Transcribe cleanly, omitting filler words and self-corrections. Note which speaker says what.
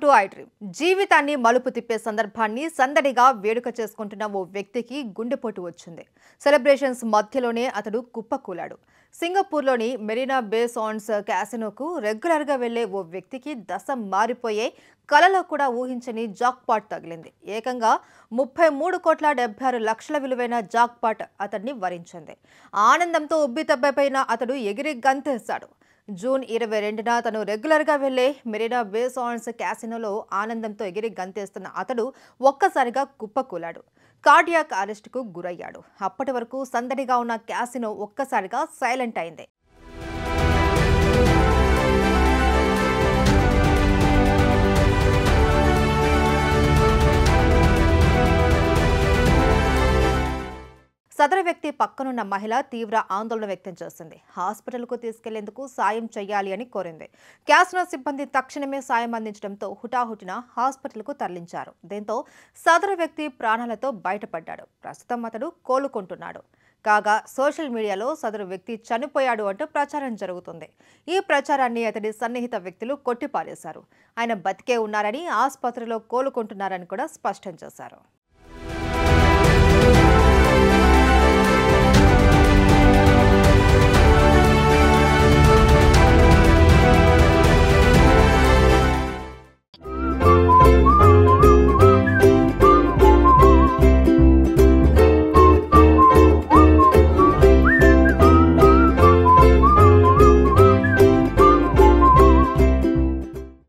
Speaker 1: To I dream జీవితాన్ని మలుపు తిప్పే సందర్భాన్ని సందడిగా వేడుక చేసుకుంటున్న ఓ వ్యక్తికి గుండెపోటు వచ్చింది. సెలబ్రేషన్స్ మధ్యలోనే అతడు కుప్పకూలాడు. సింగపూర్లోని మెరీనా బే సాండ్స్ క్యాసినోకు రెగ్యులర్గా వెళ్లే ఓ వ్యక్తికి దశ మారిపోయే కలలో కూడా ఊహించని జాక్పాట్ తగిలింది. ఏకంగా 33,76,00,000 విలువైన జాక్పాట్ అతన్ని వరించింది. ఆనందంతో ఉబ్బితబ్బైపోయిన అతడు ఎగిరి గంతేశాడు. జూన్ 22న తను రెగ్యులర్గా వెళ్లే మెరీనా బే సాండ్స్ క్యాసినోలో ఆనందంతో ఎగిరి గంతేస్తున్న అతడు ఒక్కసారిగా కుప్పకూలాడు. కార్డియాక్ అరెస్టుకు గురయ్యాడు. అప్పటి వరకు సందడిగా ఉన్న క్యాసినో ఒక్కసారిగా సైలెంట్ అయింది. సదరు వ్యక్తి పక్కనున్న మహిళ తీవ్ర ఆందోళన వ్యక్తం చేసింది. హాస్పిటల్కు తీసుకెళ్లేందుకు సాయం చేయాలి అని కోరింది. క్యాసినో సిబ్బంది తక్షణమే సాయం అందించడంతో హుటాహుటిన హాస్పిటల్కు తరలించారు. దీంతో సదరు వ్యక్తి ప్రాణాలతో బయటపడ్డాడు. ప్రస్తుతం అతడు కోలుకుంటున్నాడు. కాగా సోషల్ మీడియాలో సదరు వ్యక్తి చనిపోయాడు అంటూ ప్రచారం జరుగుతుంది. ఈ ప్రచారాన్ని అతడి సన్నిహిత వ్యక్తులు కొట్టిపారేశారు. ఆయన బతికే ఉన్నారని, ఆసుపత్రిలో కోలుకుంటున్నారని కూడా స్పష్టం చేశారు.